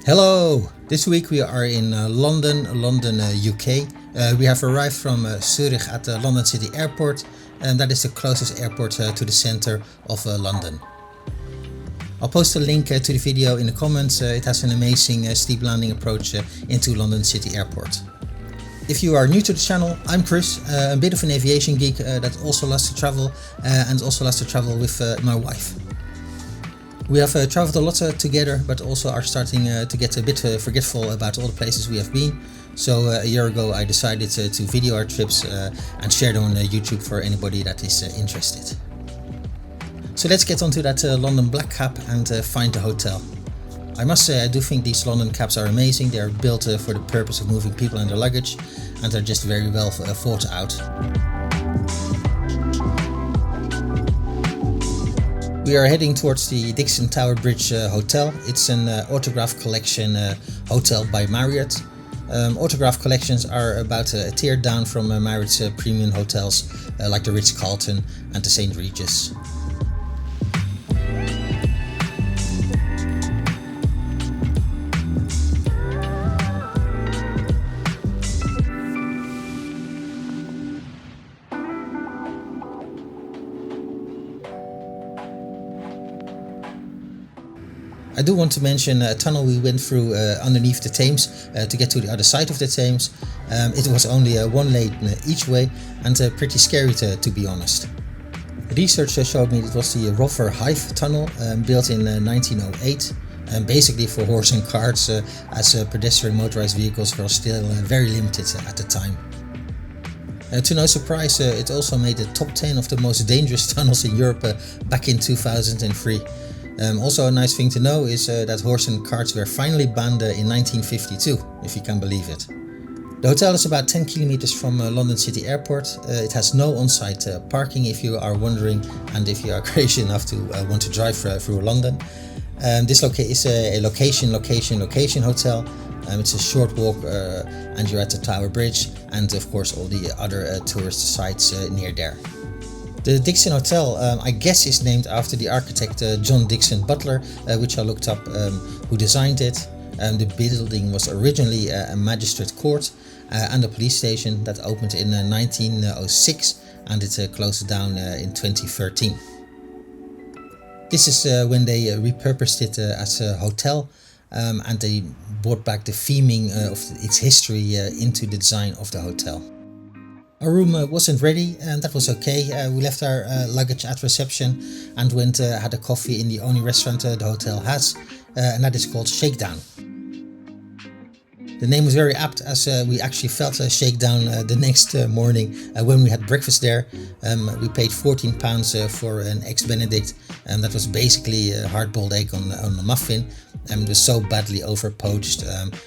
Hello! This week we are in London, UK. We have arrived from Zurich at the London City Airport, and that is the closest airport to the center of London. I'll post a link to the video in the comments. It has an amazing steep landing approach into London City Airport. If you are new to the channel, I'm Chris, a bit of an aviation geek that also loves to travel and also loves to travel with my wife. We have traveled a lot together, but also are starting to get a bit forgetful about all the places we have been. So a year ago I decided to video our trips and share them on YouTube for anybody that is interested. So let's get onto that London black cab and find the hotel. I must say I do think these London cabs are amazing. They are built for the purpose of moving people and their luggage, and they're just very well thought out. We are heading towards the Dixon Tower Bridge Hotel. It's an autograph collection hotel by Marriott. Autograph collections are about a tier down from Marriott's premium hotels like the Zurich Kloten and the St. Regis. I do want to mention a tunnel we went through underneath the Thames to get to the other side of the Thames. It was only one lane each way and pretty scary to be honest. Research showed me it was the Rover Hive tunnel built in 1908, basically for horse and carts as pedestrian motorized vehicles were still very limited at the time. To no surprise, it also made the top 10 of the most dangerous tunnels in Europe back in 2003. Also a nice thing to know is that horse and carts were finally banned in 1952, if you can believe it. The hotel is about 10 kilometers from London City Airport. It has no on-site parking if you are wondering, and if you are crazy enough to want to drive through London. This is a location hotel. It's a short walk and you're at the Tower Bridge and of course all the other tourist sites near there. The Dixon Hotel, I guess, is named after the architect John Dixon Butler, which I looked up, who designed it. The building was originally a magistrate court and a police station that opened in 1906 and it closed down in 2013. This is when they repurposed it as a hotel and they brought back the theming of its history into the design of the hotel. Our room wasn't ready and that was okay. We left our luggage at reception and went had a coffee in the only restaurant the hotel has, and that is called Shakedown. The name was very apt as we actually felt a shakedown the next morning when we had breakfast there. We paid £14 for an Eggs Benedict, and that was basically a hard-boiled egg on a muffin, and it was so badly over poached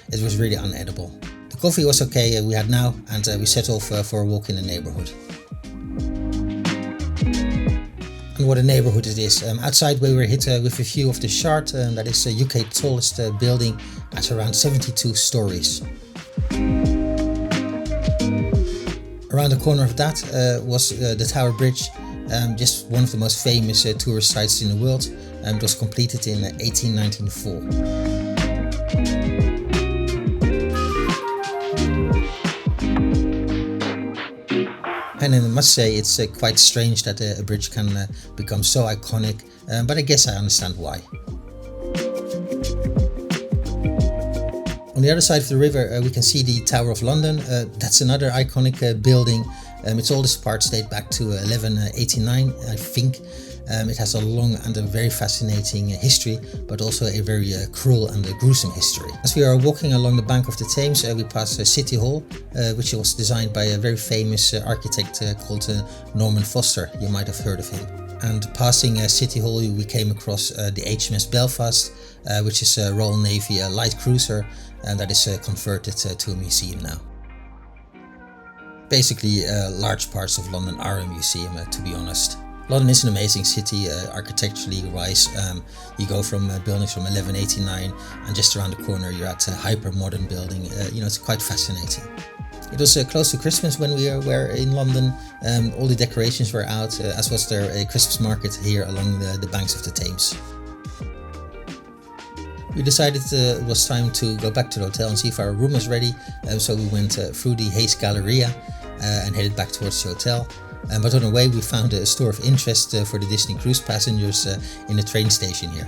it was really unedible. The coffee was okay, we had now, and we set off for a walk in the neighborhood. And what a neighborhood it is. Outside we were hit with a view of the Shard, that is the UK's tallest building at around 72 stories. Around the corner of that was the Tower Bridge, just one of the most famous tourist sites in the world. It was completed in 1894. And I must say it's quite strange that a bridge can become so iconic, but I guess I understand why. On the other side of the river we can see the Tower of London. That's another iconic building. Its oldest parts date back to 1189, I think. It has a long and a very fascinating history, but also a very cruel and gruesome history. As we are walking along the bank of the Thames, we pass City Hall, which was designed by a very famous architect called Norman Foster. You might have heard of him. And passing City Hall, we came across the HMS Belfast, which is a Royal Navy light cruiser, and that is converted to a museum now. Basically, large parts of London are a museum, to be honest. London is an amazing city, architecturally wise. You go from buildings from 1189 and just around the corner you're at a hyper-modern building. It's quite fascinating. It was close to Christmas when we were in London. All the decorations were out, as was there a Christmas market here along the banks of the Thames. We decided it was time to go back to the hotel and see if our room was ready, so we went through the Hayes Galleria and headed back towards the hotel. But on the way we found a store of interest for the Disney cruise passengers in the train station here.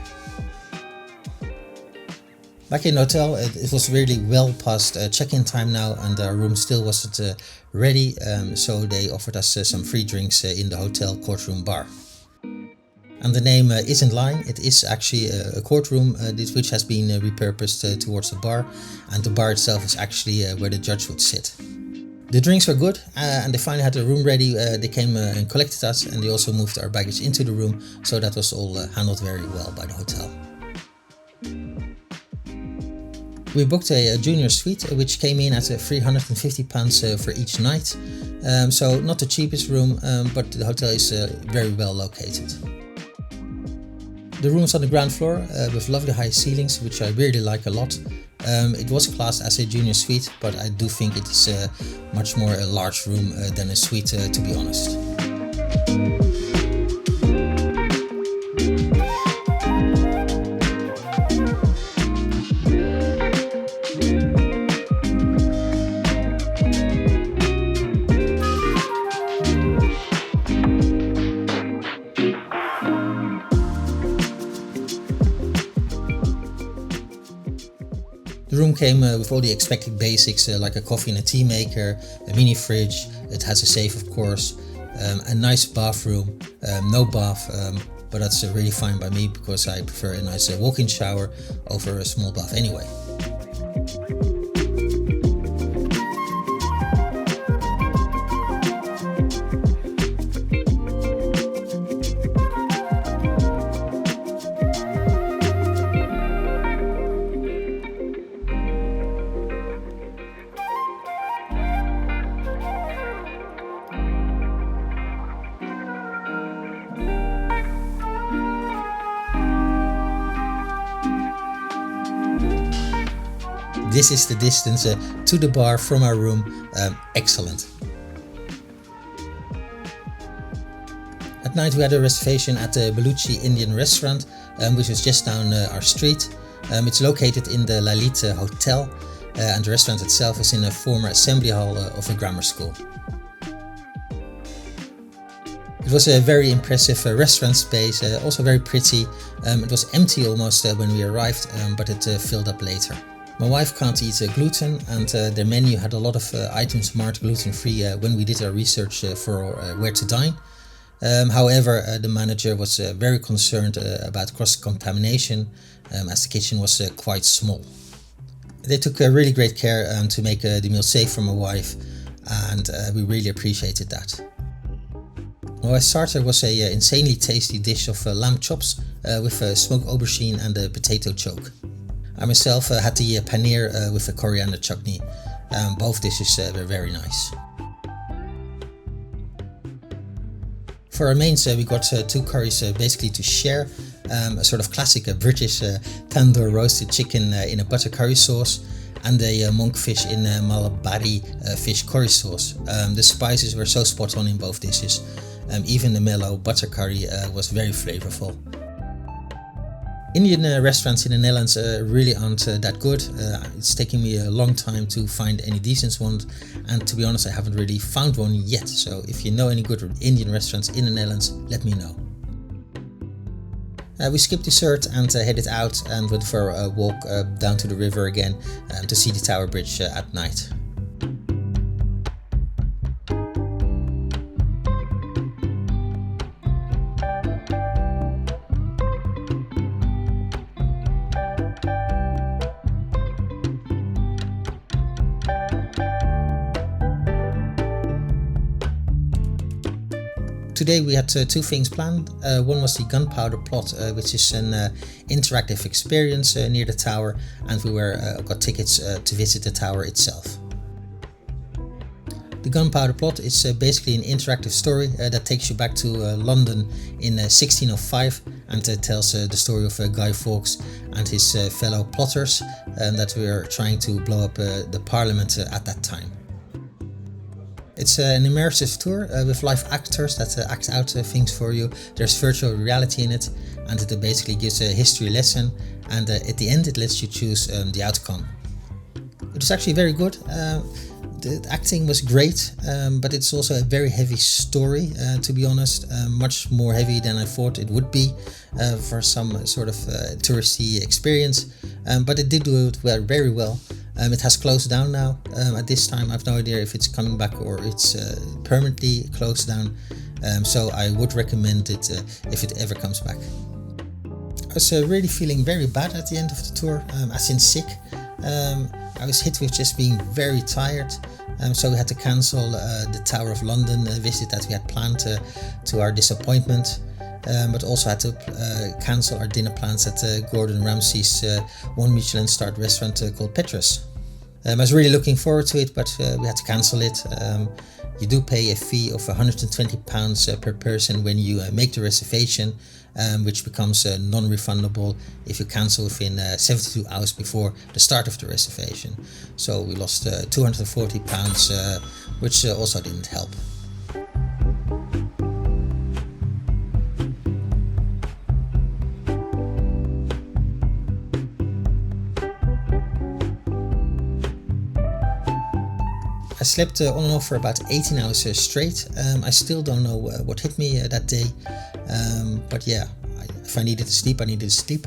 Back in the hotel, it was really well past check-in time now, and our room still wasn't ready, so they offered us some free drinks in the hotel Cortroom bar. And the name isn't lying, it is actually a courtroom which has been repurposed towards the bar, and the bar itself is actually where the judge would sit. The drinks were good, and they finally had the room ready. They came and collected us, and they also moved our baggage into the room, so that was all handled very well by the hotel. We booked a junior suite, which came in at £350 for each night, so not the cheapest room, but the hotel is very well located. The room's on the ground floor with lovely high ceilings, which I really like a lot. It was classed as a junior suite, but I do think it is much more a large room than a suite, to be honest. The room came with all the expected basics like a coffee and a tea maker, a mini fridge, it has a safe of course, a nice bathroom, no bath, but that's really fine by me because I prefer a nice walk-in shower over a small bath anyway. This is the distance to the bar from our room. Excellent. At night we had a reservation at the Baluchi Indian Restaurant, which was just down our street. It's located in the Lalite Hotel, and the restaurant itself is in a former assembly hall of a grammar school. It was a very impressive restaurant space, also very pretty. It was empty almost when we arrived, but it filled up later. My wife can't eat gluten, and their menu had a lot of items marked gluten-free when we did our research for where to dine. However, the manager was very concerned about cross-contamination, as the kitchen was quite small. They took really great care to make the meal safe for my wife, and we really appreciated that. My starter was a insanely tasty dish of lamb chops with smoked aubergine and a potato choke. I myself had the paneer with a coriander chutney. Both dishes were very nice. For our mains we got two curries basically to share. A sort of classic British tandoor roasted chicken in a butter curry sauce, and a monkfish in Malabari fish curry sauce. The spices were so spot on in both dishes. Even the mellow butter curry was very flavorful. Indian restaurants in the Netherlands really aren't that good. It's taking me a long time to find any decent ones, and to be honest I haven't really found one yet, so if you know any good Indian restaurants in the Netherlands, let me know. We skipped dessert and headed out and went for a walk down to the river again to see the Tower Bridge at night. Today we had two things planned. One was the Gunpowder plot, which is an interactive experience near the tower, and we got tickets to visit the tower itself. The Gunpowder plot is basically an interactive story that takes you back to London in 1605 and tells the story of Guy Fawkes and his fellow plotters that were trying to blow up the Parliament at that time. It's an immersive tour with live actors that act out things for you. There's virtual reality in it, and it basically gives a history lesson, and at the end it lets you choose the outcome. It was actually very good. The acting was great, but it's also a very heavy story, to be honest, much more heavy than I thought it would be for some sort of touristy experience, but it did do it very well. It has closed down now. At this time I have no idea if it's coming back or it's permanently closed down, so I would recommend it if it ever comes back. I was really feeling very bad at the end of the tour, as in sick. I was hit with just being very tired, so we had to cancel the Tower of London visit that we had planned to our disappointment, but also had to cancel our dinner plans at Gordon Ramsay's one Michelin starred restaurant called Petrus. I was really looking forward to it, but we had to cancel it. You do pay a fee of £120 per person when you make the reservation, which becomes non-refundable if you cancel within 72 hours before the start of the reservation. So we lost £240, which also didn't help. I slept on and off for about 18 hours straight. I still don't know what hit me that day, but yeah, if I needed to sleep, I needed to sleep.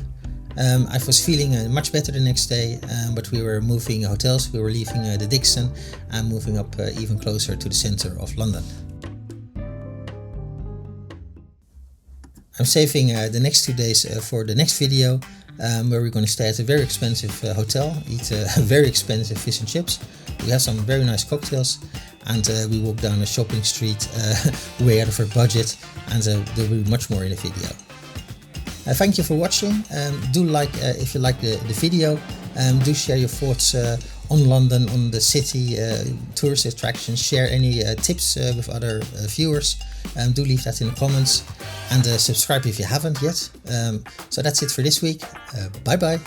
I was feeling much better the next day, but we were moving hotels. We were leaving the Dixon and moving up even closer to the center of London. I'm saving the next 2 days for the next video, where we're going to stay at a very expensive hotel, eat very expensive fish and chips. We have some very nice cocktails, and we walk down a shopping street way out of our budget, and there will be much more in the video. Thank you for watching. Do like if you like the video. Do share your thoughts on London, on the city, tourist attractions. Share any tips with other viewers. Do leave that in the comments, and subscribe if you haven't yet. So that's it for this week. Bye bye.